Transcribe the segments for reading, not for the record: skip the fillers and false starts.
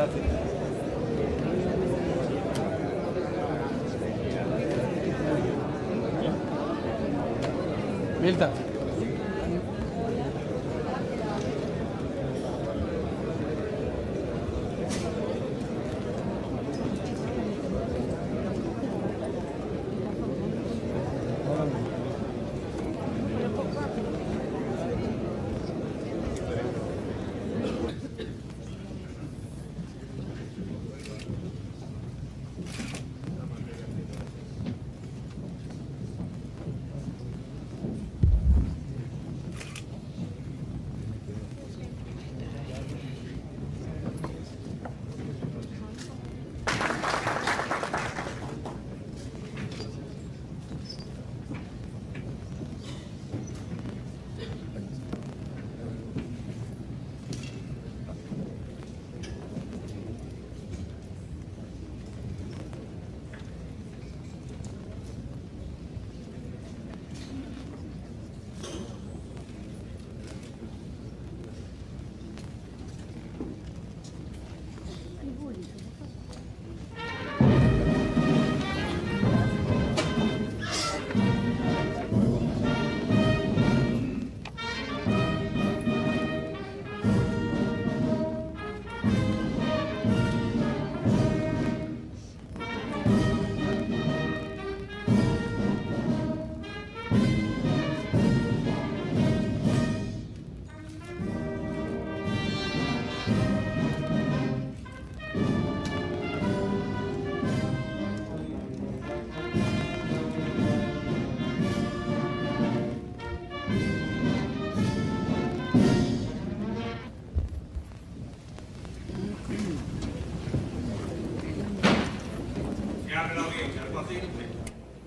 Gracias. Mirta.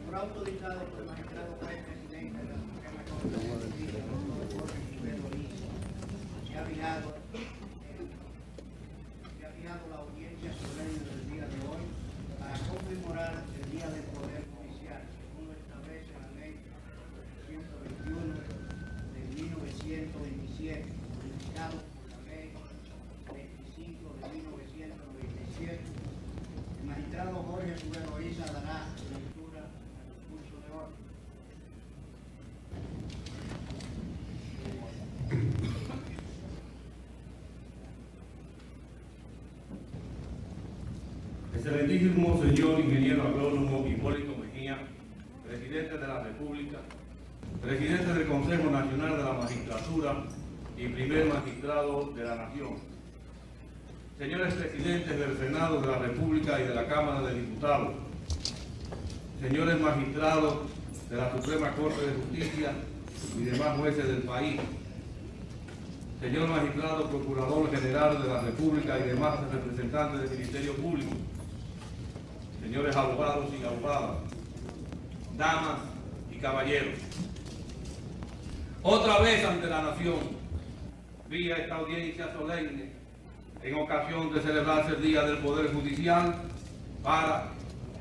Por autorizado por el magistrado juez presidente de la Suprema Corte de Justicia, el doctor Jorge Rivero Ortiz, se ha fijado la audiencia solemne del día de hoy para conmemorar el Día del Poder Judicial, según lo establece la Ley 121 de 1927, modificado por la Ley 25 de 1997. El magistrado Jorge Rivero Ortiz dará lectura al discurso de hoy. Excelentísimo señor ingeniero agrónomo Hipólito Mejía, presidente de la República, presidente del Consejo Nacional de la Magistratura y primer magistrado de la Nación, señores presidentes del Senado de la República y de la Cámara de Diputados, señores magistrados de la Suprema Corte de Justicia y demás jueces del país, señor magistrado procurador general de la República y demás representantes del Ministerio Público, señores abogados y abogadas, damas y caballeros. Otra vez ante la nación, vía esta audiencia solemne, en ocasión de celebrarse el Día del Poder Judicial, para,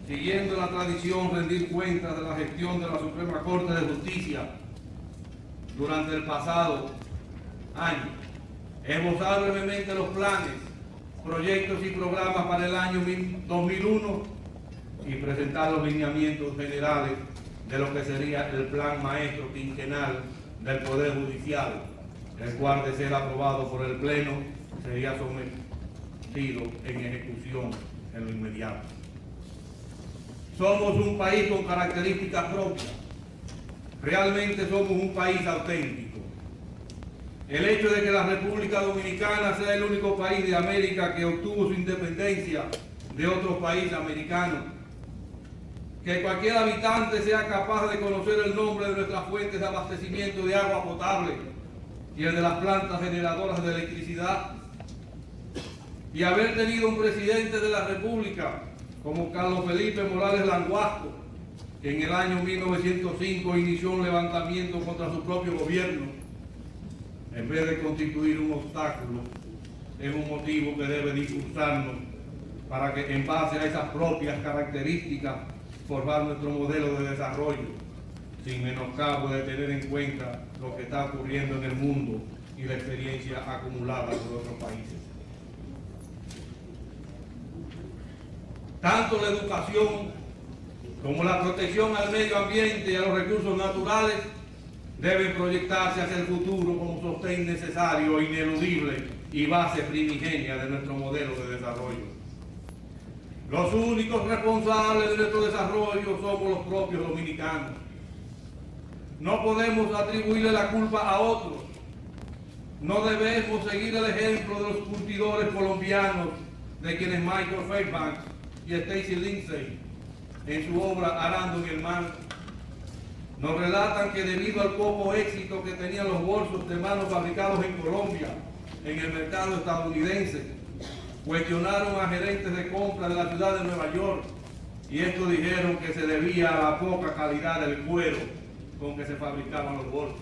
siguiendo la tradición, rendir cuentas de la gestión de la Suprema Corte de Justicia durante el pasado año, esbozar brevemente los planes, proyectos y programas para el año 2001 y presentar los lineamientos generales de lo que sería el plan maestro quinquenal del Poder Judicial, el cual, de ser aprobado por el Pleno, sería sometido en ejecución en lo inmediato. Somos un país con características propias. Realmente somos un país auténtico. El hecho de que la República Dominicana sea el único país de América que obtuvo su independencia de otros países americanos, que cualquier habitante sea capaz de conocer el nombre de nuestras fuentes de abastecimiento de agua potable y el de las plantas generadoras de electricidad, y haber tenido un presidente de la República como Carlos Felipe Morales Languasco, que en el año 1905 inició un levantamiento contra su propio gobierno, en vez de constituir un obstáculo, es un motivo que debe discursarnos para que, en base a esas propias características, formar nuestro modelo de desarrollo, sin menoscabo de tener en cuenta lo que está ocurriendo en el mundo y la experiencia acumulada por otros países. Tanto la educación como la protección al medio ambiente y a los recursos naturales deben proyectarse hacia el futuro como sostén necesario, ineludible y base primigenia de nuestro modelo de desarrollo. Los únicos responsables de nuestro desarrollo somos los propios dominicanos. No podemos atribuirle la culpa a otros. No debemos seguir el ejemplo de los curtidores colombianos, de quienes Michael Fairbanks y Stacy Lindsay, en su obra Arando mi hermano, nos relatan que debido al poco éxito que tenían los bolsos de mano fabricados en Colombia, en el mercado estadounidense, cuestionaron a gerentes de compra de la ciudad de Nueva York y estos dijeron que se debía a la poca calidad del cuero con que se fabricaban los bolsos.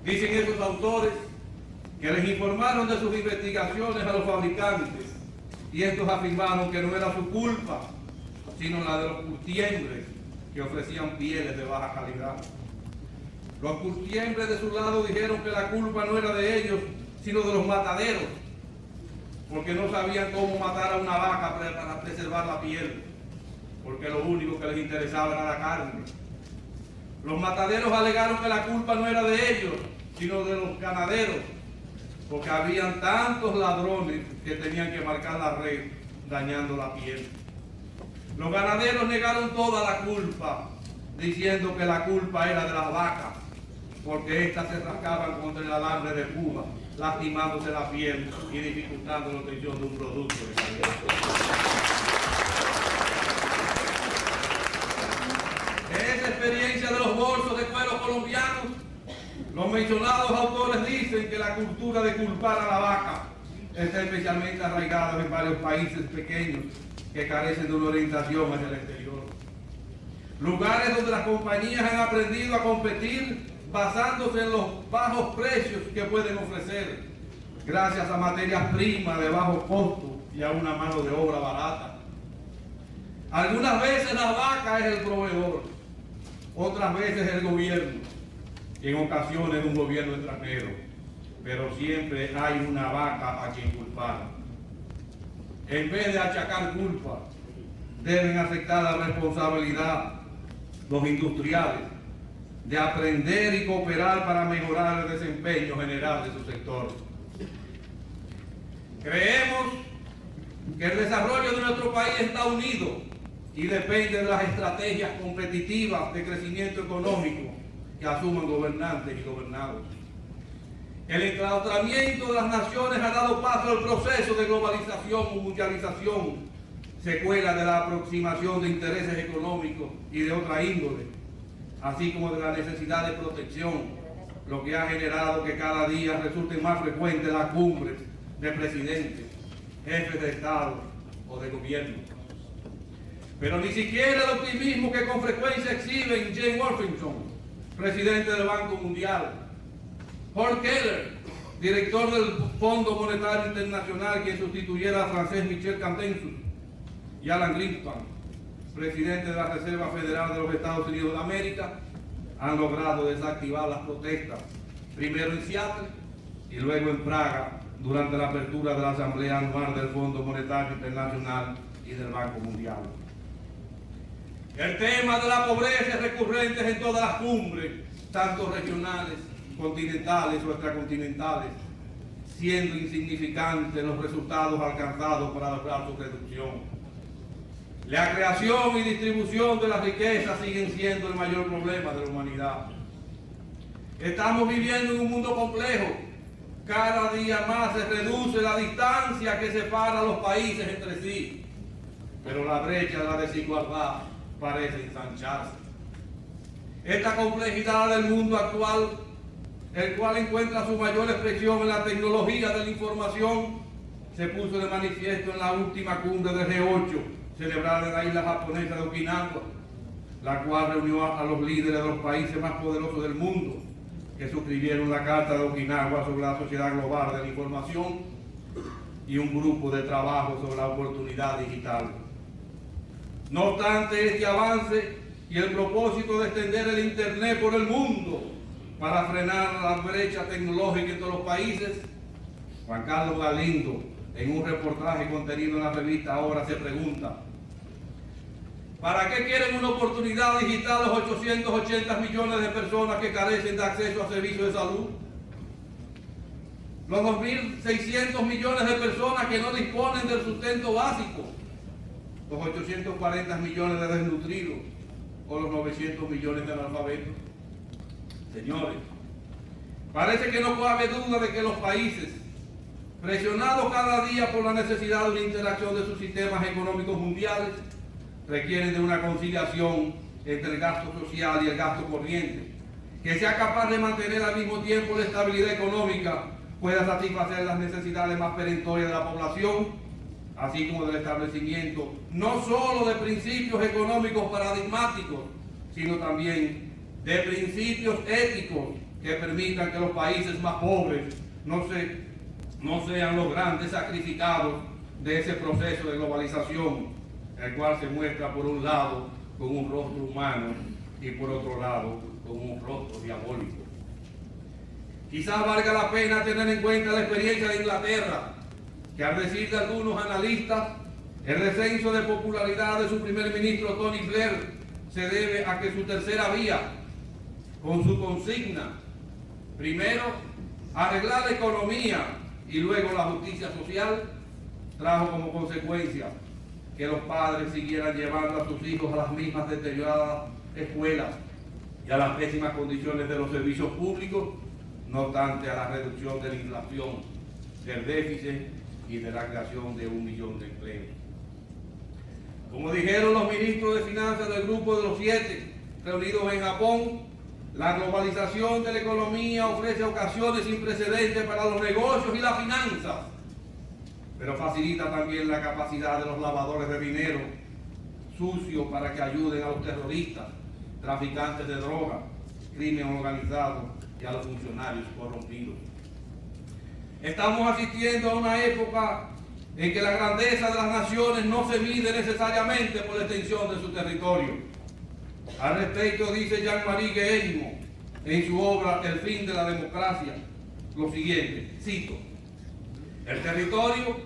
Dicen esos autores que les informaron de sus investigaciones a los fabricantes y estos afirmaron que no era su culpa, sino la de los curtiembres que ofrecían pieles de baja calidad. Los curtiembres de su lado dijeron que la culpa no era de ellos, sino de los mataderos, porque no sabían cómo matar a una vaca para preservar la piel, porque lo único que les interesaba era la carne. Los mataderos alegaron que la culpa no era de ellos, sino de los ganaderos, porque habían tantos ladrones que tenían que marcar la red, dañando la piel. Los ganaderos negaron toda la culpa, diciendo que la culpa era de las vacas, porque éstas se rascaban contra el alambre de púa, lastimándose la piel y dificultando la obtención de un producto de calidad. En esa experiencia de los bolsos de cuero colombianos, los mencionados autores dicen que la cultura de culpar a la vaca está especialmente arraigada en varios países pequeños que carecen de una orientación hacia el exterior. Lugares donde las compañías han aprendido a competir basándose en los bajos precios que pueden ofrecer, gracias a materias primas de bajo costo y a una mano de obra barata. Algunas veces la vaca es el proveedor, otras veces el gobierno, y en ocasiones un gobierno extranjero, pero siempre hay una vaca a quien culpar. En vez de achacar culpa, deben aceptar la responsabilidad los industriales de aprender y cooperar para mejorar el desempeño general de su sector. Creemos que el desarrollo de nuestro país está unido y depende de las estrategias competitivas de crecimiento económico que asuman gobernantes y gobernados. El enclaustramiento de las naciones ha dado paso al proceso de globalización o mundialización, secuela de la aproximación de intereses económicos y de otra índole, así como de la necesidad de protección, lo que ha generado que cada día resulten más frecuentes las cumbres de presidentes, jefes de Estado o de gobierno. Pero ni siquiera el optimismo que con frecuencia exhiben Jane Worthington, presidente del Banco Mundial, Paul Keller, director del Fondo Monetario Internacional, quien sustituyera al francés Michel Cantensus, y Alan Greenspan, presidente de la Reserva Federal de los Estados Unidos de América, han logrado desactivar las protestas, primero en Seattle y luego en Praga, durante la apertura de la Asamblea Anual del Fondo Monetario Internacional y del Banco Mundial. El tema de la pobreza es recurrente en todas las cumbres, tanto regionales, continentales o extracontinentales, siendo insignificantes los resultados alcanzados para lograr su reducción. La creación y distribución de las riquezas siguen siendo el mayor problema de la humanidad. Estamos viviendo en un mundo complejo. Cada día más se reduce la distancia que separa a los países entre sí, pero la brecha de la desigualdad parece ensancharse. Esta complejidad del mundo actual, el cual encuentra su mayor expresión en la tecnología de la información, se puso de manifiesto en la última cumbre del G8, celebrada en la isla japonesa de Okinawa, la cual reunió a los líderes de los países más poderosos del mundo, que suscribieron la Carta de Okinawa sobre la Sociedad Global de la Información y un grupo de trabajo sobre la oportunidad digital. No obstante este avance y el propósito de extender el Internet por el mundo para frenar la brecha tecnológica entre los países, Juan Carlos Galindo, en un reportaje contenido en la revista Ahora, se pregunta: ¿para qué quieren una oportunidad digital los 880 millones de personas que carecen de acceso a servicios de salud? Los 2.600 millones de personas que no disponen del sustento básico, los 840 millones de desnutridos o los 900 millones de analfabetos. Señores, parece que no cabe duda de que los países, presionados cada día por la necesidad de una interacción de sus sistemas económicos mundiales, requieren de una conciliación entre el gasto social y el gasto corriente, que sea capaz de mantener al mismo tiempo la estabilidad económica, pueda satisfacer las necesidades más perentorias de la población, así como del establecimiento no solo de principios económicos paradigmáticos, sino también de principios éticos que permitan que los países más pobres no sean los grandes sacrificados de ese proceso de globalización, el cual se muestra por un lado con un rostro humano y por otro lado con un rostro diabólico. Quizás valga la pena tener en cuenta la experiencia de Inglaterra, que al decir de algunos analistas, el descenso de popularidad de su primer ministro Tony Blair se debe a que su tercera vía, con su consigna, primero arreglar la economía y luego la justicia social, trajo como consecuencia que los padres siguieran llevando a sus hijos a las mismas deterioradas escuelas y a las pésimas condiciones de los servicios públicos, no obstante a la reducción de la inflación, del déficit y de la creación de 1 millón de empleos. Como dijeron los ministros de Finanzas del Grupo de los 7 reunidos en Japón, la globalización de la economía ofrece ocasiones sin precedentes para los negocios y las finanzas, pero facilita también la capacidad de los lavadores de dinero sucio para que ayuden a los terroristas, traficantes de drogas, crimen organizado y a los funcionarios corrompidos. Estamos asistiendo a una época en que la grandeza de las naciones no se mide necesariamente por la extensión de su territorio. Al respecto dice Jean-Marie Guéhenno en su obra El fin de la democracia lo siguiente, cito: el territorio,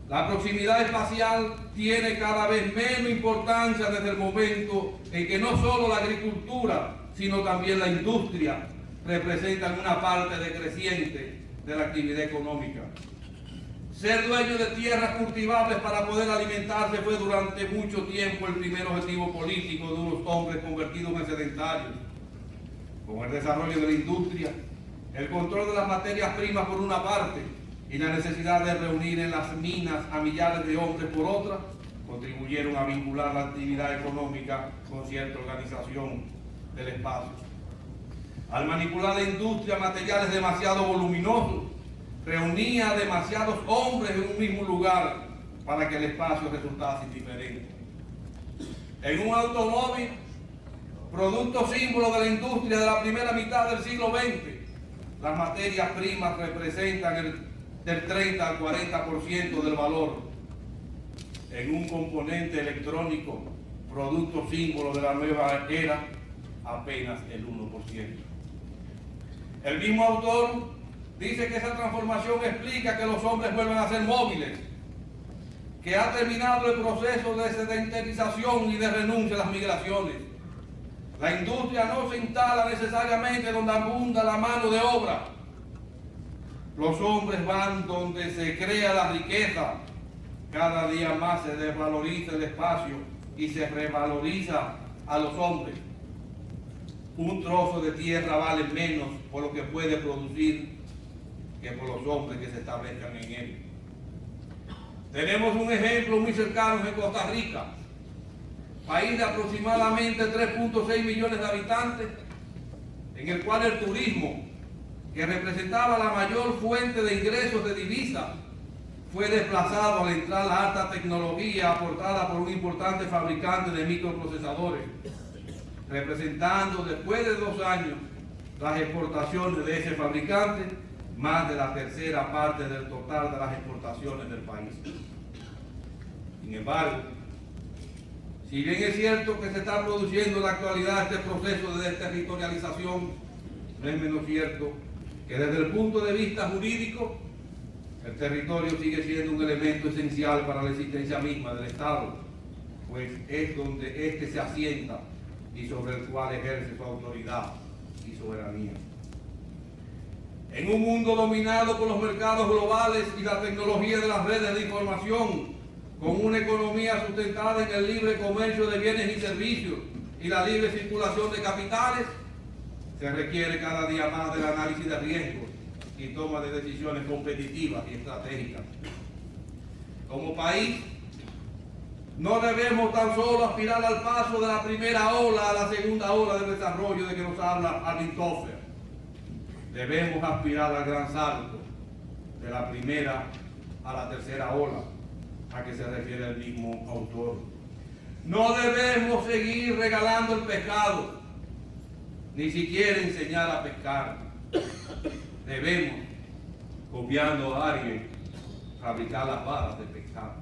la proximidad espacial tiene cada vez menos importancia desde el momento en que no solo la agricultura, sino también la industria representan una parte decreciente de la actividad económica. Ser dueño de tierras cultivables para poder alimentarse fue durante mucho tiempo el primer objetivo político de unos hombres convertidos en sedentarios. Con el desarrollo de la industria, el control de las materias primas por una parte y la necesidad de reunir en las minas a millares de hombres por otra, contribuyeron a vincular la actividad económica con cierta organización del espacio. Al manipular la industria materiales demasiado voluminosos, reunía a demasiados hombres en un mismo lugar para que el espacio resultase indiferente. En un automóvil, producto símbolo de la industria de la primera mitad del siglo XX, las materias primas representan del 30 al 40% del valor. En un componente electrónico, producto símbolo de la nueva era, apenas el 1%. El mismo autor dice que esa transformación explica que los hombres vuelvan a ser móviles, que ha terminado el proceso de sedentarización y de renuncia a las migraciones. La industria no se instala necesariamente donde abunda la mano de obra. Los hombres van donde se crea la riqueza. Cada día más se desvaloriza el espacio y se revaloriza a los hombres. Un trozo de tierra vale menos por lo que puede producir que por los hombres que se establezcan en él. Tenemos un ejemplo muy cercano en Costa Rica, país de aproximadamente 3.6 millones de habitantes, en el cual el turismo, que representaba la mayor fuente de ingresos de divisas, fue desplazado al entrar la alta tecnología aportada por un importante fabricante de microprocesadores, representando después de 2 años las exportaciones de ese fabricante, más de la tercera parte del total de las exportaciones del país. Sin embargo, si bien es cierto que se está produciendo en la actualidad este proceso de desterritorialización, no es menos cierto que desde el punto de vista jurídico El territorio sigue siendo un elemento esencial para la existencia misma del Estado, pues es donde éste se asienta y sobre el cual ejerce su autoridad y soberanía. En un mundo dominado por los mercados globales y la tecnología de las redes de información, con una economía sustentada en el libre comercio de bienes y servicios y la libre circulación de capitales, se requiere cada día más del análisis de riesgos y toma de decisiones competitivas y estratégicas. Como país, no debemos tan solo aspirar al paso de la primera ola a la segunda ola del desarrollo de que nos habla Alvin Toffler. Debemos aspirar al gran salto de la primera a la tercera ola, a que se refiere el mismo autor. No debemos seguir regalando el pescado, ni siquiera enseñar a pescar. Debemos, copiando a alguien, fabricar las varas de pescado.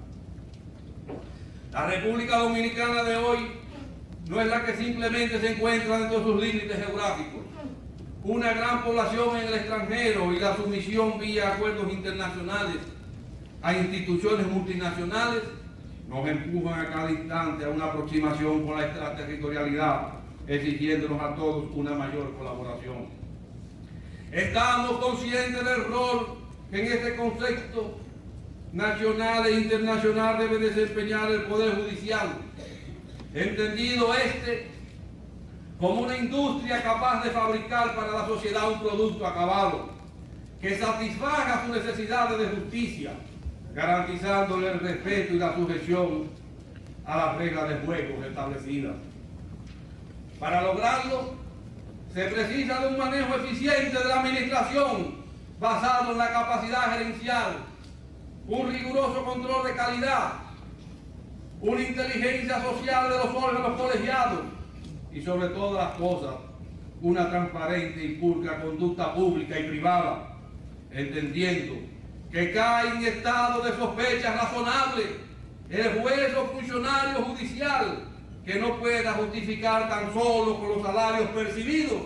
La República Dominicana de hoy no es la que simplemente se encuentra dentro de sus límites geográficos. Una gran población en el extranjero y la sumisión vía acuerdos internacionales a instituciones multinacionales nos empujan a cada instante a una aproximación con la extraterritorialidad, exigiéndonos a todos una mayor colaboración. Estamos conscientes del rol que en este contexto nacional e internacional debe desempeñar el Poder Judicial, entendido como una industria capaz de fabricar para la sociedad un producto acabado que satisfaga sus necesidades de justicia, garantizándole el respeto y la sujeción a las reglas de juego establecidas. Para lograrlo, se precisa de un manejo eficiente de la administración basado en la capacidad gerencial, un riguroso control de calidad, una inteligencia social de los órganos colegiados y sobre todas las cosas, una transparente y pulcra conducta pública y privada, entendiendo que cae en estado de sospecha razonable el juez o funcionario judicial que no pueda justificar tan solo con los salarios percibidos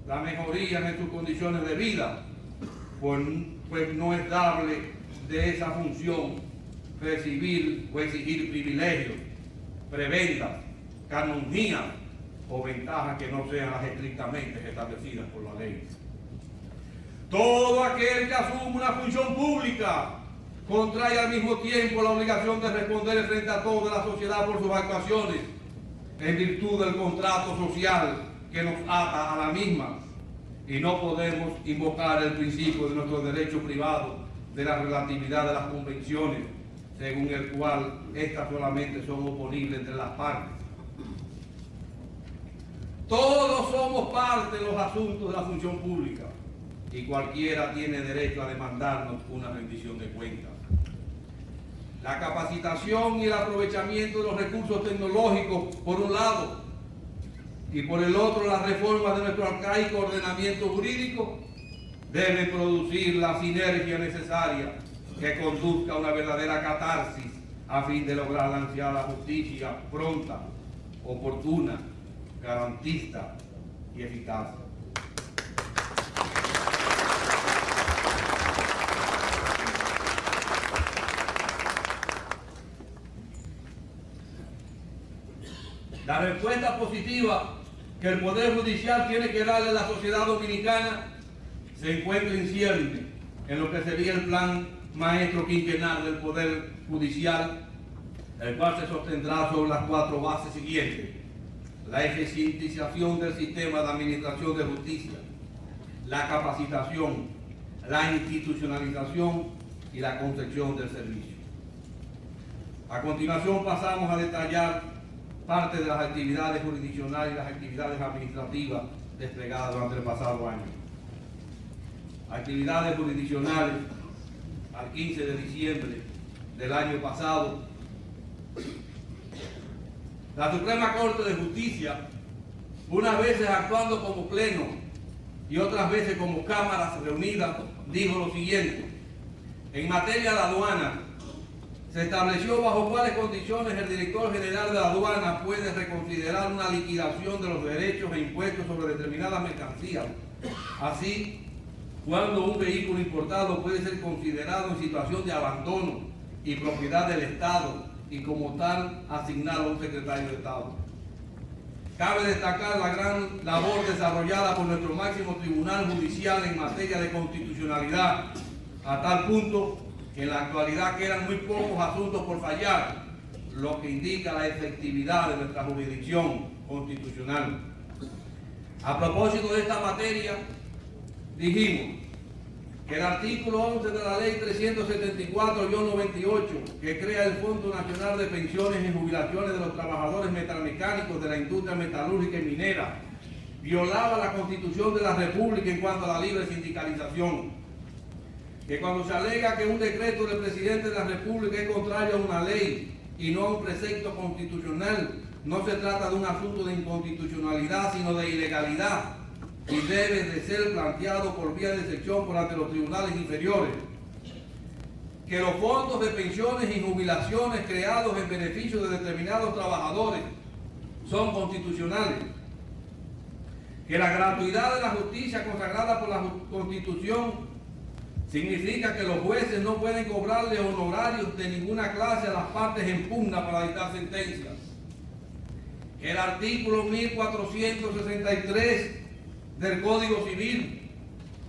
la mejoría en sus condiciones de vida, pues no es dable de esa función recibir o exigir privilegios, prebendas, canonjías o ventajas que no sean las estrictamente establecidas por la ley. Todo aquel que asume una función pública contrae al mismo tiempo la obligación de responder frente a toda la sociedad por sus actuaciones, en virtud del contrato social que nos ata a la misma, y no podemos invocar el principio de nuestro derecho privado de la relatividad de las convenciones, según el cual estas solamente son oponibles entre las partes. Todos somos parte de los asuntos de la función pública y cualquiera tiene derecho a demandarnos una rendición de cuentas. La capacitación y el aprovechamiento de los recursos tecnológicos, por un lado, y por el otro, la reforma de nuestro arcaico ordenamiento jurídico, deben producir la sinergia necesaria que conduzca a una verdadera catarsis a fin de lograr la ansiada justicia pronta, oportuna, garantista y eficaz. La respuesta positiva que el Poder Judicial tiene que darle a la sociedad dominicana se encuentra incierta en lo que sería el plan maestro quinquenal del Poder Judicial, el cual se sostendrá sobre las 4 bases siguientes: la eficientización del sistema de administración de justicia, la capacitación, la institucionalización y la concepción del servicio. A continuación pasamos a detallar parte de las actividades jurisdiccionales y las actividades administrativas desplegadas durante el pasado año. Actividades jurisdiccionales: al 15 de diciembre del año pasado, la Suprema Corte de Justicia, unas veces actuando como pleno y otras veces como cámaras reunidas, dijo lo siguiente: en materia de aduana, se estableció bajo cuáles condiciones el director general de la aduana puede reconsiderar una liquidación de los derechos e impuestos sobre determinadas mercancías, así cuando un vehículo importado puede ser considerado en situación de abandono y propiedad del Estado y como tal asignado a un secretario de Estado. Cabe destacar la gran labor desarrollada por nuestro máximo tribunal judicial en materia de constitucionalidad, a tal punto que en la actualidad quedan muy pocos asuntos por fallar, lo que indica la efectividad de nuestra jurisdicción constitucional. A propósito de esta materia, dijimos que el artículo 11 de la ley 374-98, que crea el Fondo Nacional de Pensiones y Jubilaciones de los Trabajadores Metalmecánicos de la Industria Metalúrgica y Minera, violaba la Constitución de la República en cuanto a la libre sindicalización. Que cuando se alega que un decreto del presidente de la República es contrario a una ley y no a un precepto constitucional, no se trata de un asunto de inconstitucionalidad, sino de ilegalidad, y debe de ser planteado por vía de excepción por ante los tribunales inferiores. Que los fondos de pensiones y jubilaciones creados en beneficio de determinados trabajadores son constitucionales. Que la gratuidad de la justicia consagrada por la Constitución significa que los jueces no pueden cobrarle honorarios de ninguna clase a las partes en pugna para dictar sentencias. El artículo 1463 del Código Civil,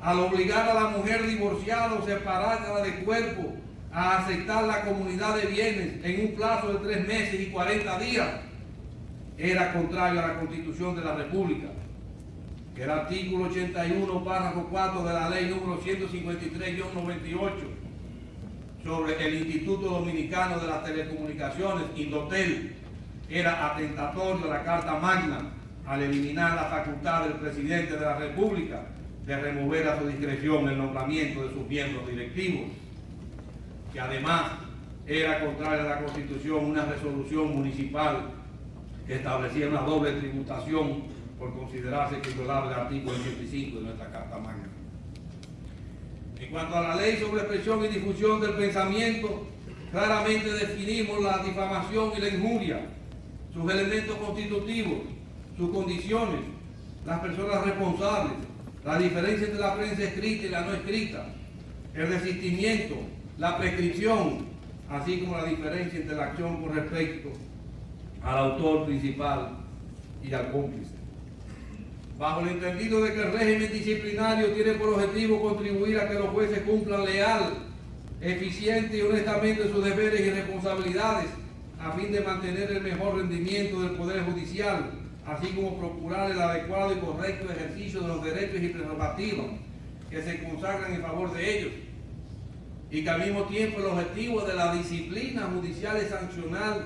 al obligar a la mujer divorciada o separada de cuerpo a aceptar la comunidad de bienes en un plazo de 3 meses y 40 días, era contrario a la Constitución de la República. Que el artículo 81, párrafo 4 de la ley número 153-98 sobre el Instituto Dominicano de las Telecomunicaciones, Indotel, era atentatorio a la Carta Magna al eliminar la facultad del presidente de la República de remover a su discreción el nombramiento de sus miembros directivos. Que además era contraria a la Constitución una resolución municipal que establecía una doble tributación por considerarse que violaba el artículo 85 de nuestra Carta Magna. En cuanto a la ley sobre expresión y difusión del pensamiento, claramente definimos la difamación y la injuria, sus elementos constitutivos, sus condiciones, las personas responsables, la diferencia entre la prensa escrita y la no escrita, el desistimiento, la prescripción, así como la diferencia entre la acción con respecto al autor principal y al cómplice. Bajo el entendido de que el régimen disciplinario tiene por objetivo contribuir a que los jueces cumplan leal, eficiente y honestamente sus deberes y responsabilidades a fin de mantener el mejor rendimiento del Poder Judicial, así como procurar el adecuado y correcto ejercicio de los derechos y prerrogativas que se consagran en favor de ellos, y que al mismo tiempo el objetivo de la disciplina judicial es sancionar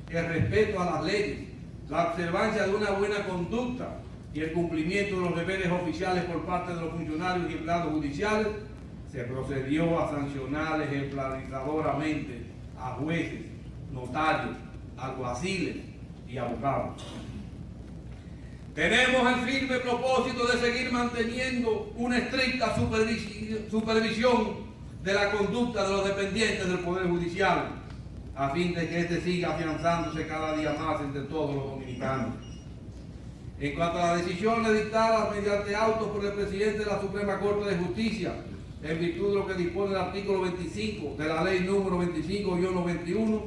el respeto a las leyes, la observancia de una buena conducta y el cumplimiento de los deberes oficiales por parte de los funcionarios y empleados judiciales. Se procedió a sancionar ejemplarizadoramente a jueces, notarios, alguaciles y abogados. Tenemos el firme propósito de seguir manteniendo una estricta supervisión de la conducta de los dependientes del Poder Judicial, a fin de que éste siga afianzándose cada día más entre todos los dominicanos. En cuanto a las decisiones dictadas mediante autos por el presidente de la Suprema Corte de Justicia, en virtud de lo que dispone el artículo 25 de la ley número 25-91,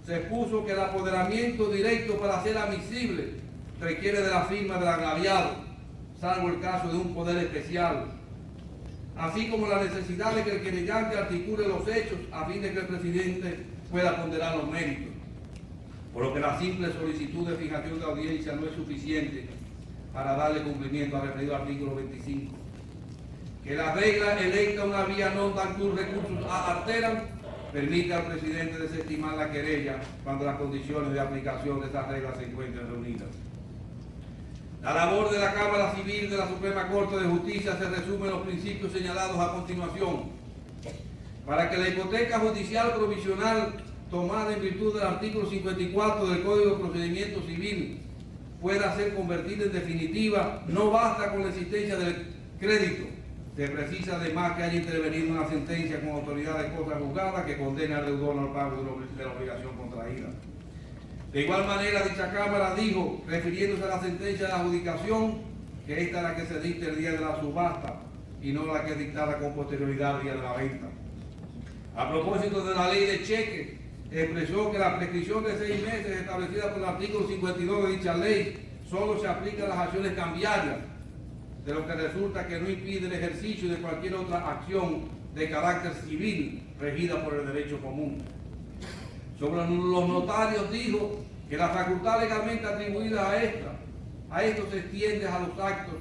se expuso que el apoderamiento directo para ser admisible requiere de la firma del agraviado, salvo el caso de un poder especial, así como la necesidad de que el querellante articule los hechos a fin de que el presidente pueda ponderar los méritos, por lo que la simple solicitud de fijación de audiencia no es suficiente para darle cumplimiento al referido artículo 25. Que la regla electa una vía non dancur recursos alteran permite al presidente desestimar la querella cuando las condiciones de aplicación de estas reglas se encuentren reunidas. La labor de la Cámara Civil de la Suprema Corte de Justicia se resume en los principios señalados a continuación. Para que la hipoteca judicial provisional tomada en virtud del artículo 54 del Código de Procedimiento Civil pueda ser convertida en definitiva, no basta con la existencia del crédito. Se precisa además que haya intervenido una sentencia con autoridad de cosa juzgada que condene al deudor al pago de la obligación contraída. De igual manera, dicha Cámara dijo, refiriéndose a la sentencia de adjudicación, que esta es la que se dicta el día de la subasta y no la que es dictada con posterioridad al día de la venta. A propósito de la ley de cheque, expresó que la prescripción de 6 meses establecida por el artículo 52 de dicha ley solo se aplica a las acciones cambiarias, de lo que resulta que no impide el ejercicio de cualquier otra acción de carácter civil regida por el derecho común. Sobre los notarios dijo que la facultad legalmente atribuida a esto se extiende a los actos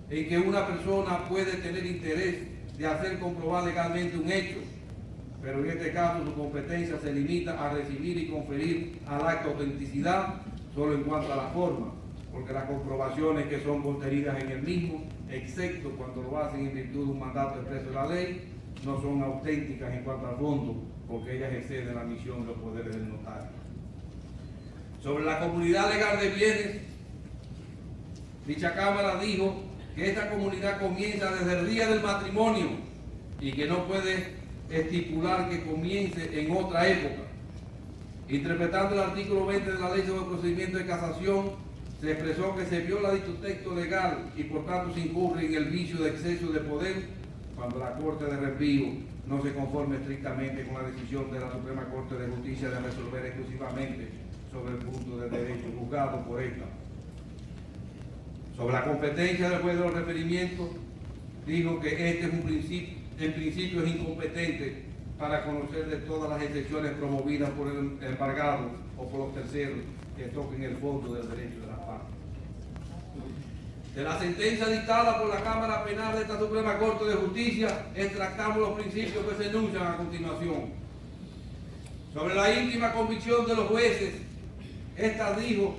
en que una persona puede tener interés de hacer comprobar legalmente un hecho, pero en este caso su competencia se limita a recibir y conferir al acto autenticidad solo en cuanto a la forma, porque las comprobaciones que son contenidas en el mismo, excepto cuando lo hacen en virtud de un mandato expreso de la ley, no son auténticas en cuanto al fondo, porque ellas exceden la misión de los poderes del notario. Sobre la comunidad legal de bienes, dicha Cámara dijo que esta comunidad comienza desde el día del matrimonio y que no puede estipular que comience en otra época. Interpretando el artículo 20 de la Ley sobre el Procedimiento de Casación, se expresó que se viola dicho texto legal y por tanto se incurre en el vicio de exceso de poder cuando la Corte de Review no se conforme estrictamente con la decisión de la Suprema Corte de Justicia de resolver exclusivamente sobre el punto de derecho juzgado por esta. Sobre la competencia del juez de los referimientos, dijo que este es un principio, en principio es incompetente para conocer de todas las excepciones promovidas por el embargado o por los terceros que toquen el fondo del derecho de las partes. De la sentencia dictada por la Cámara Penal de esta Suprema Corte de Justicia, extractamos los principios que se enuncian a continuación. Sobre la íntima convicción de los jueces, esta dijo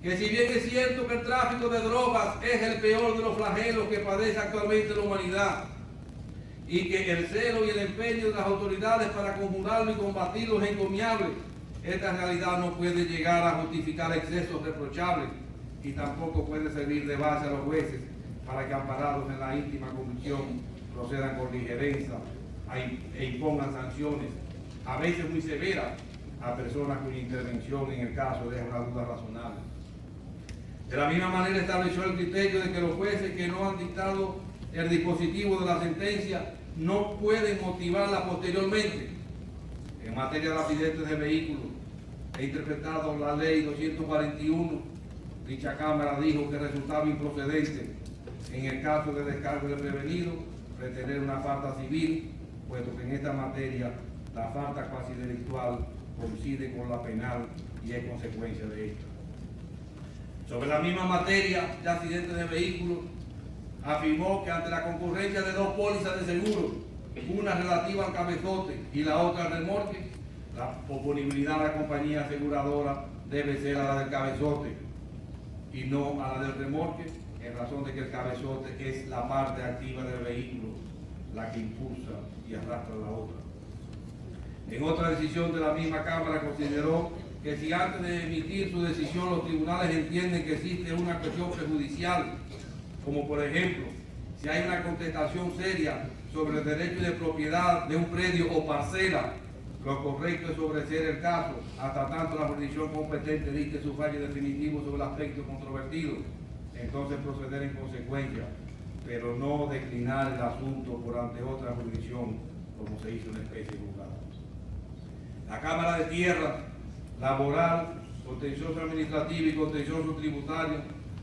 que si bien es cierto que el tráfico de drogas es el peor de los flagelos que padece actualmente la humanidad, y que el celo y el empeño de las autoridades para conjurarlo y combatirlo es encomiable, esta realidad no puede llegar a justificar excesos reprochables y tampoco puede servir de base a los jueces para que, amparados en la íntima convicción, procedan con ligereza e impongan sanciones, a veces muy severas, a personas cuya intervención en el caso deja una duda razonable. De la misma manera estableció el criterio de que los jueces que no han dictado el dispositivo de la sentencia no pueden motivarla posteriormente. En materia de accidentes de vehículos, he interpretado la ley 241, dicha Cámara dijo que resultaba improcedente en el caso de descargo de prevenido retener una falta civil, puesto que en esta materia la falta cuasi delictual coincide con la penal y es consecuencia de esta. Sobre la misma materia de accidentes de vehículos, afirmó que ante la concurrencia de 2 pólizas de seguro, una relativa al cabezote y la otra al remolque, la oponibilidad a la compañía aseguradora debe ser a la del cabezote y no a la del remolque, en razón de que el cabezote es la parte activa del vehículo, la que impulsa y arrastra a la otra. En otra decisión de la misma Cámara consideró que si antes de emitir su decisión los tribunales entienden que existe una cuestión prejudicial, como por ejemplo, si hay una contestación seria sobre el derecho de propiedad de un predio o parcela, lo correcto es sobreseer el caso hasta tanto la jurisdicción competente dicte su fallo definitivo sobre el aspecto controvertido, entonces proceder en consecuencia, pero no declinar el asunto por ante otra jurisdicción como se hizo en especie juzgada. La Cámara de Tierra, Laboral, Contencioso Administrativo y Contencioso Tributario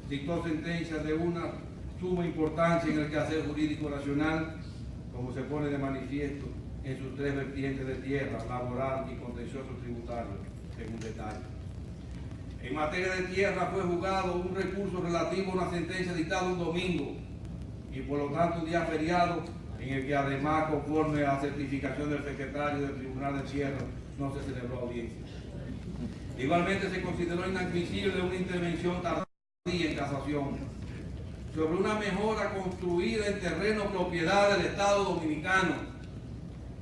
dictó sentencias de una suma importancia en el quehacer jurídico nacional, como se pone de manifiesto en sus 3 vertientes de tierra, laboral y contencioso tributario, según detalle. En materia de tierra fue juzgado un recurso relativo a una sentencia dictada un domingo y por lo tanto un día feriado en el que además, conforme a la certificación del secretario del Tribunal de Tierra, no se celebró audiencia. Igualmente se consideró inadmisible una intervención tardía en casación sobre una mejora construida en terreno propiedad del Estado Dominicano.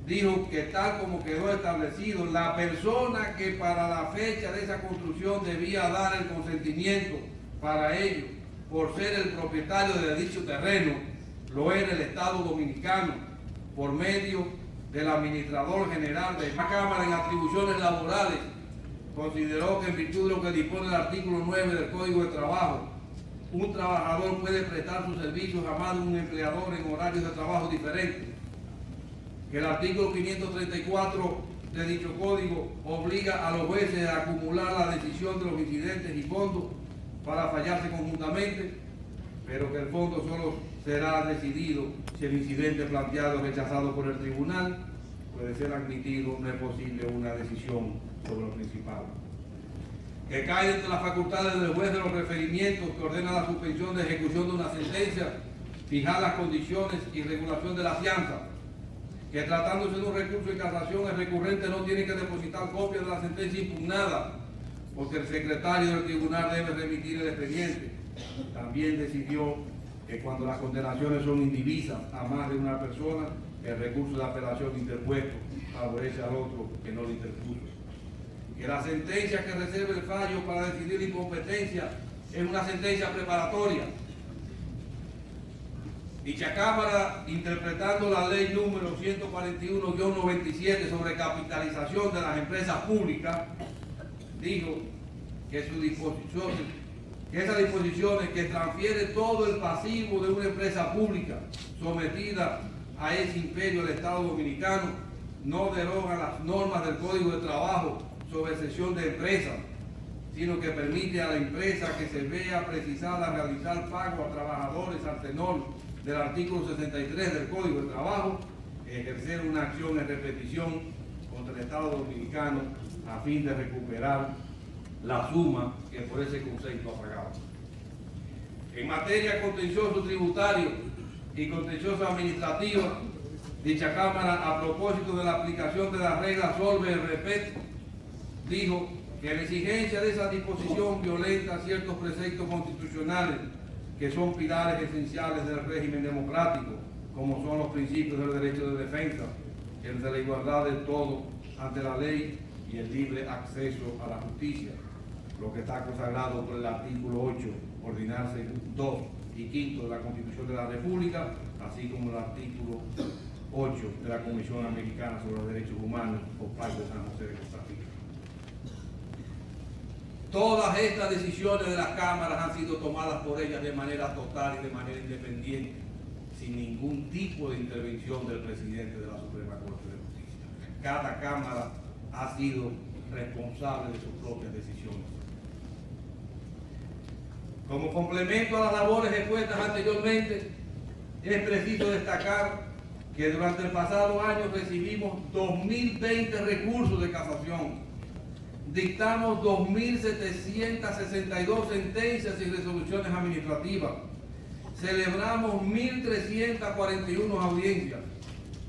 Dijo que tal como quedó establecido, la persona que para la fecha de esa construcción debía dar el consentimiento para ello, por ser el propietario de dicho terreno, lo era el Estado Dominicano, por medio del administrador general de la Cámara en atribuciones laborales. Consideró que en virtud de lo que dispone el artículo 9 del Código de Trabajo, un trabajador puede prestar sus servicios a más de un empleador en horarios de trabajo diferentes, que el artículo 534 de dicho código obliga a los jueces a acumular la decisión de los incidentes y fondos para fallarse conjuntamente, pero que el fondo solo será decidido si el incidente planteado es rechazado por el tribunal, puede ser admitido, no es posible una decisión sobre lo principal. Que cae entre las facultades del juez de los referimientos que ordena la suspensión de ejecución de una sentencia, fijar las condiciones y regulación de la fianza, que tratándose de un recurso de casación, el recurrente no tiene que depositar copia de la sentencia impugnada, porque el secretario del tribunal debe remitir el expediente. También decidió que cuando las condenaciones son indivisas a más de una persona, el recurso de apelación interpuesto favorece al otro que no lo interpuso. Que la sentencia que reserve el fallo para decidir la incompetencia es una sentencia preparatoria. Dicha Cámara, interpretando la ley número 141-97 sobre capitalización de las empresas públicas, dijo que esas disposiciones que transfiere todo el pasivo de una empresa pública sometida a ese imperio del Estado Dominicano no derogan las normas del Código de Trabajo sobre cesión de empresas, sino que permite a la empresa que se vea precisada realizar pago a trabajadores al tenor del artículo 63 del Código de Trabajo, ejercer una acción en repetición contra el Estado Dominicano a fin de recuperar la suma que por ese concepto ha pagado. En materia contencioso tributario y contencioso administrativa, dicha Cámara, a propósito de la aplicación de la regla Solve Repet, dijo que la exigencia de esa disposición violenta ciertos preceptos constitucionales que son pilares esenciales del régimen democrático, como son los principios del derecho de defensa, el de la igualdad de todos ante la ley y el libre acceso a la justicia, lo que está consagrado por el artículo 8, ordinarse 2 y 5 de la Constitución de la República, así como el artículo 8 de la Comisión Americana sobre los Derechos Humanos por parte de San José de Costa Rica. Todas estas decisiones de las cámaras han sido tomadas por ellas de manera total y de manera independiente, sin ningún tipo de intervención del presidente de la Suprema Corte de Justicia. Cada cámara ha sido responsable de sus propias decisiones. Como complemento a las labores expuestas anteriormente, es preciso destacar que durante el pasado año recibimos 2.020 recursos de casación. Dictamos 2.762 sentencias y resoluciones administrativas. Celebramos 1.341 audiencias.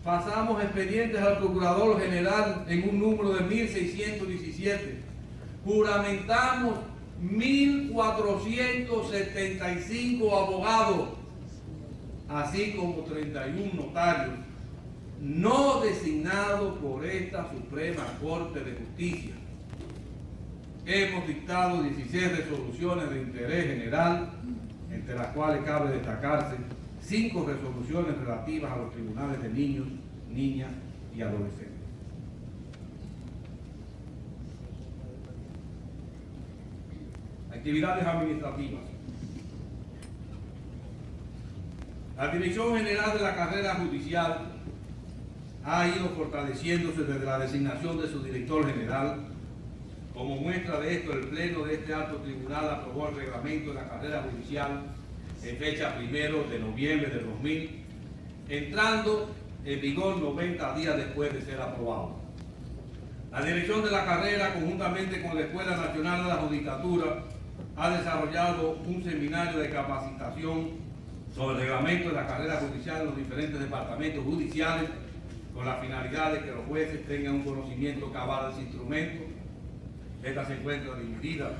Pasamos expedientes al Procurador General en un número de 1.617. Juramentamos 1.475 abogados, así como 31 notarios no designados por esta Suprema Corte de Justicia. Hemos dictado 16 resoluciones de interés general, entre las cuales cabe destacarse 5 resoluciones relativas a los tribunales de niños, niñas y adolescentes. Actividades administrativas. La Dirección General de la Carrera Judicial ha ido fortaleciéndose desde la designación de su director general. Como muestra de esto, el Pleno de este alto tribunal aprobó el reglamento de la carrera judicial en fecha 1 de noviembre del 2000, entrando en vigor 90 días después de ser aprobado. La dirección de la carrera, conjuntamente con la Escuela Nacional de la Judicatura, ha desarrollado un seminario de capacitación sobre el reglamento de la carrera judicial en los diferentes departamentos judiciales, con la finalidad de que los jueces tengan un conocimiento cabal de ese instrumento. Esta se encuentra dividida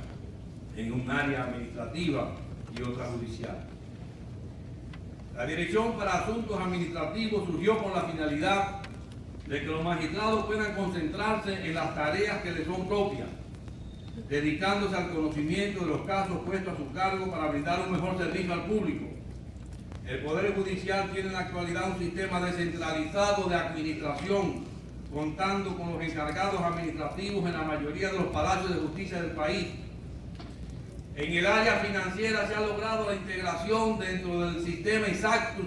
en un área administrativa y otra judicial. La Dirección para Asuntos Administrativos surgió con la finalidad de que los magistrados puedan concentrarse en las tareas que les son propias, dedicándose al conocimiento de los casos puestos a su cargo para brindar un mejor servicio al público. El Poder Judicial tiene en la actualidad un sistema descentralizado de administración, contando con los encargados administrativos en la mayoría de los palacios de justicia del país. En el área financiera se ha logrado la integración dentro del sistema exacto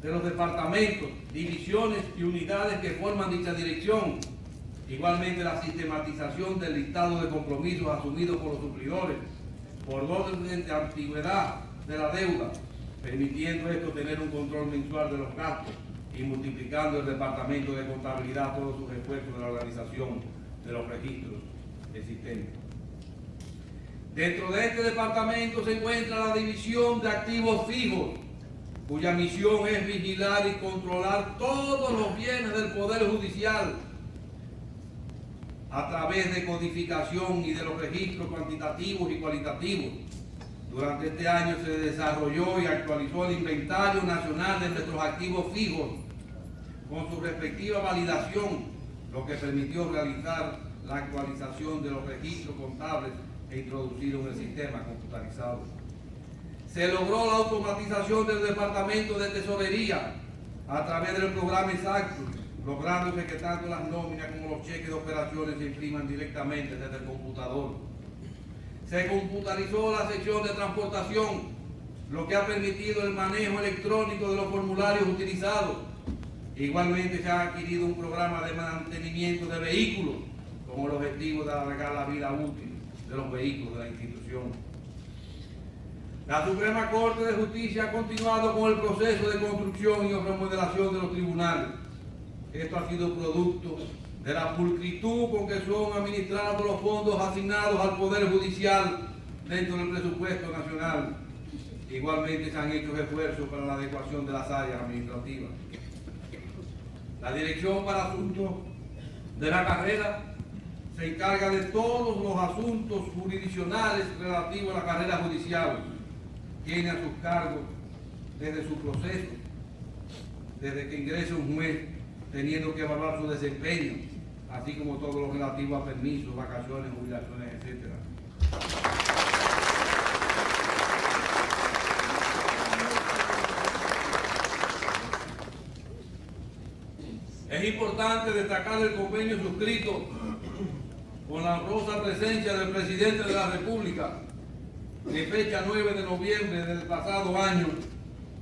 de los departamentos, divisiones y unidades que forman dicha dirección. Igualmente la sistematización del listado de compromisos asumidos por los suplidores por orden de antigüedad de la deuda, permitiendo esto tener un control mensual de los gastos y multiplicando el departamento de contabilidad todos sus esfuerzos de la organización de los registros existentes. Dentro de este departamento se encuentra la división de activos fijos, cuya misión es vigilar y controlar todos los bienes del Poder Judicial a través de codificación y de los registros cuantitativos y cualitativos. Durante este año se desarrolló y actualizó el inventario nacional de nuestros activos fijos con su respectiva validación, lo que permitió realizar la actualización de los registros contables e introducido en el sistema computarizado. Se logró la automatización del Departamento de Tesorería a través del programa Exacto, lográndose que tanto las nóminas como los cheques de operaciones se impriman directamente desde el computador. Se computarizó la sección de transportación, lo que ha permitido el manejo electrónico de los formularios utilizados. Igualmente se ha adquirido un programa de mantenimiento de vehículos con el objetivo de alargar la vida útil de los vehículos de la institución. La Suprema Corte de Justicia ha continuado con el proceso de construcción y remodelación de los tribunales. Esto ha sido producto de la pulcritud con que son administrados los fondos asignados al Poder Judicial dentro del presupuesto nacional. Igualmente se han hecho esfuerzos para la adecuación de las áreas administrativas. La Dirección para Asuntos de la Carrera se encarga de todos los asuntos jurisdiccionales relativos a la carrera judicial. Tiene a sus cargos desde su proceso, desde que ingresa un juez, teniendo que evaluar su desempeño, así como todo lo relativo a permisos, vacaciones, jubilaciones, etc. Es importante destacar el convenio suscrito con la honrosa presencia del presidente de la República de fecha 9 de noviembre del pasado año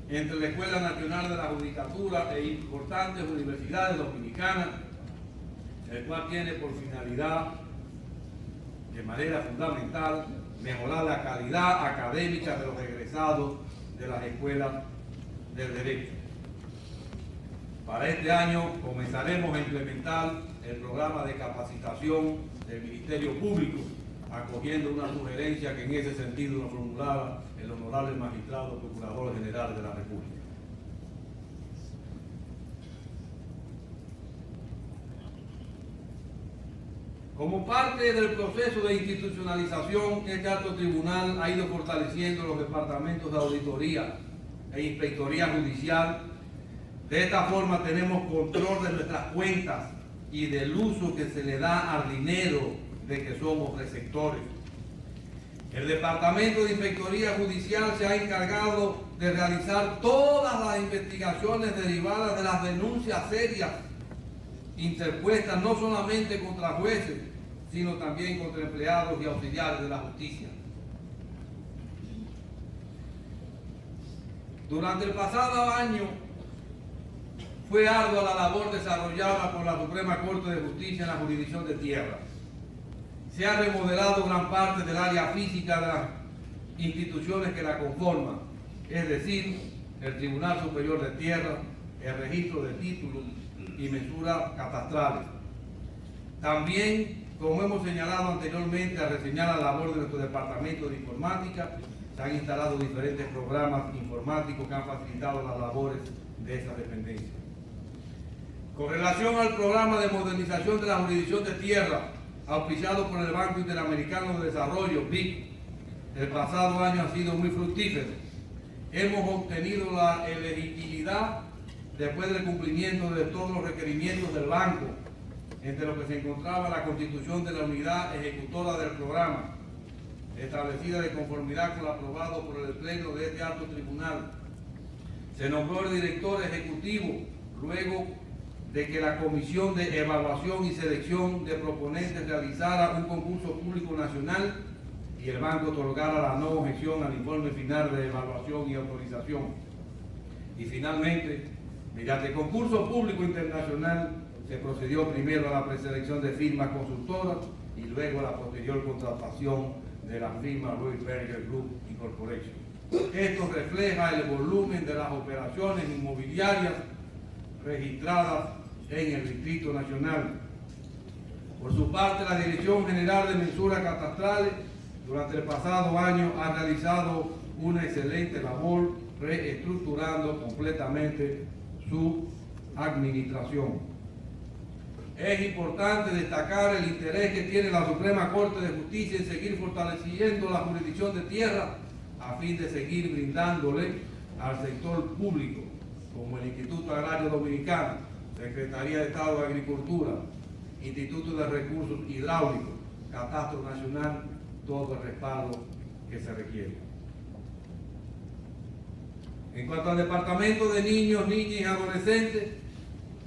entre la Escuela Nacional de la Judicatura e importantes universidades dominicanas, el cual tiene por finalidad, de manera fundamental, mejorar la calidad académica de los egresados de las escuelas del derecho. Para este año comenzaremos a implementar el programa de capacitación del Ministerio Público, acogiendo una sugerencia que en ese sentido nos formulaba el honorable magistrado Procurador General de la República. Como parte del proceso de institucionalización, este alto tribunal ha ido fortaleciendo los departamentos de auditoría e inspectoría judicial. De esta forma tenemos control de nuestras cuentas y del uso que se le da al dinero de que somos receptores. El Departamento de Inspectoría Judicial se ha encargado de realizar todas las investigaciones derivadas de las denuncias serias interpuestas no solamente contra jueces, sino también contra empleados y auxiliares de la justicia. Durante el pasado año fue ardua la labor desarrollada por la Suprema Corte de Justicia en la jurisdicción de tierra. Se ha remodelado gran parte del área física de las instituciones que la conforman, es decir, el Tribunal Superior de Tierra, el registro de títulos y mensuras catastrales. También, como hemos señalado anteriormente al reseñar la labor de nuestro Departamento de Informática, se han instalado diferentes programas informáticos que han facilitado las labores de esa dependencia. Con relación al programa de modernización de la jurisdicción de tierra, auspiciado por el Banco Interamericano de Desarrollo, BID, el pasado año ha sido muy fructífero. Hemos obtenido la elegibilidad después del cumplimiento de todos los requerimientos del banco, entre los que se encontraba la constitución de la unidad ejecutora del programa, establecida de conformidad con lo aprobado por el Pleno de este alto tribunal. Se nombró el director ejecutivo luego de que la Comisión de Evaluación y Selección de Proponentes realizara un concurso público nacional y el banco otorgara la no objeción al informe final de evaluación y autorización. Y finalmente, mediante concurso público internacional, se procedió primero a la preselección de firmas consultoras y luego a la posterior contratación de la firma Louis Berger Group Incorporation. Esto refleja el volumen de las operaciones inmobiliarias registradas en el Distrito Nacional. Por su parte, la Dirección General de Mensuras Catastrales durante el pasado año ha realizado una excelente labor reestructurando completamente su administración. Es importante destacar el interés que tiene la Suprema Corte de Justicia en seguir fortaleciendo la jurisdicción de tierra a fin de seguir brindándole al sector público, como el Instituto Agrario Dominicano, Secretaría de Estado de Agricultura, Instituto de Recursos Hidráulicos, Catastro Nacional, todo el respaldo que se requiere. En cuanto al Departamento de Niños, Niñas y Adolescentes,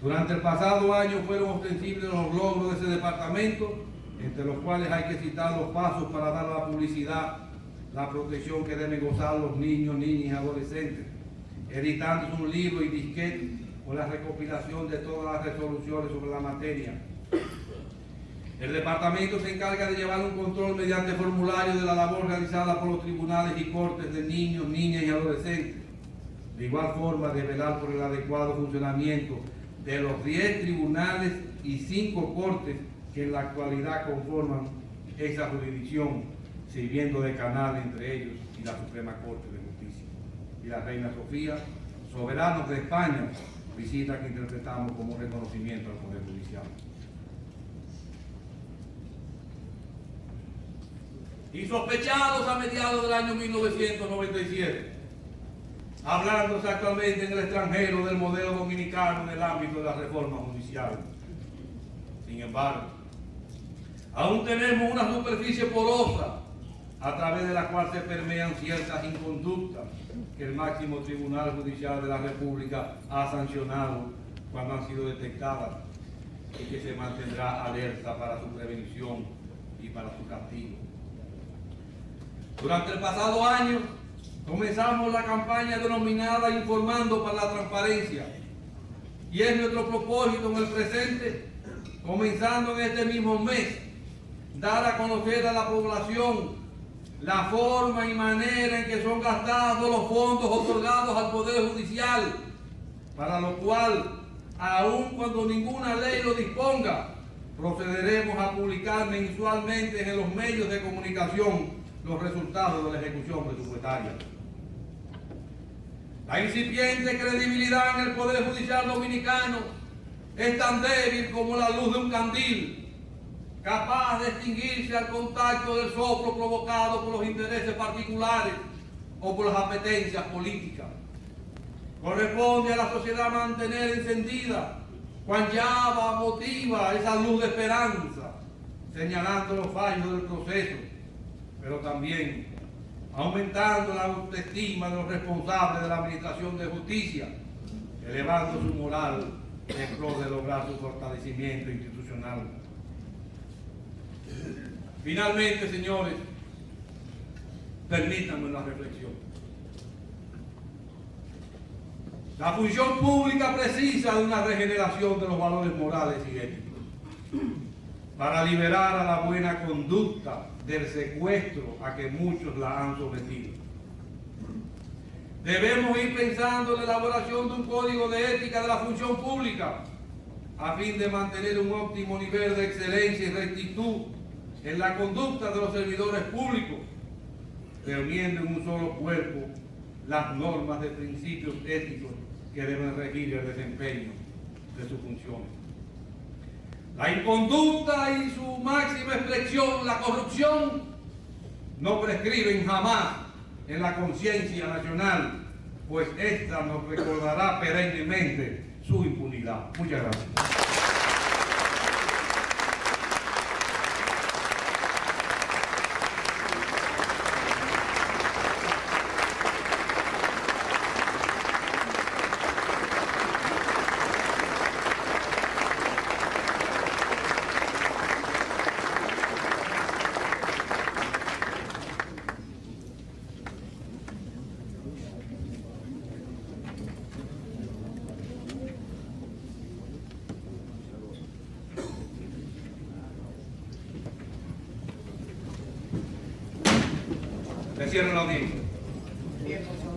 durante el pasado año fueron ostensibles los logros de ese departamento, entre los cuales hay que citar los pasos para dar a la publicidad la protección que deben gozar los niños, niñas y adolescentes, editándose un libro y disquete con la recopilación de todas las resoluciones sobre la materia. El departamento se encarga de llevar un control mediante formulario de la labor realizada por los tribunales y cortes de niños, niñas y adolescentes. De igual forma, de velar por el adecuado funcionamiento de los 10 tribunales y 5 cortes que en la actualidad conforman esa jurisdicción, sirviendo de canal entre ellos y la Suprema Corte de Justicia. Y la Reina Sofía, soberanos de España, visita que interpretamos como un reconocimiento al Poder Judicial. Insospechados a mediados del año 1997, hablándose actualmente en el extranjero del modelo dominicano en el ámbito de la reforma judicial. Sin embargo, aún tenemos una superficie porosa a través de la cual se permean ciertas inconductas que el máximo Tribunal Judicial de la República ha sancionado cuando han sido detectadas y que se mantendrá alerta para su prevención y para su castigo. Durante el pasado año comenzamos la campaña denominada Informando para la Transparencia, y es nuestro propósito en el presente, comenzando en este mismo mes, dar a conocer a la población la forma y manera en que son gastados los fondos otorgados al Poder Judicial, para lo cual, aun cuando ninguna ley lo disponga, procederemos a publicar mensualmente en los medios de comunicación los resultados de la ejecución presupuestaria. La incipiente credibilidad en el Poder Judicial Dominicano es tan débil como la luz de un candil, capaz de extinguirse al contacto del soplo provocado por los intereses particulares o por las apetencias políticas. Corresponde a la sociedad mantener encendida, cuan llama, motiva esa luz de esperanza, señalando los fallos del proceso, pero también aumentando la autoestima de los responsables de la administración de justicia, elevando su moral en pro de lograr su fortalecimiento institucional. Finalmente, señores, permítanme una reflexión. La función pública precisa de una regeneración de los valores morales y éticos para liberar a la buena conducta del secuestro a que muchos la han sometido. Debemos ir pensando en la elaboración de un código de ética de la función pública a fin de mantener un óptimo nivel de excelencia y rectitud en la conducta de los servidores públicos, reuniendo en un solo cuerpo las normas de principios éticos que deben regir el desempeño de sus funciones. La inconducta y su máxima expresión, la corrupción, no prescriben jamás en la conciencia nacional, pues esta nos recordará perennemente su impunidad. Muchas gracias. cierra la audiencia. Bien, por favor.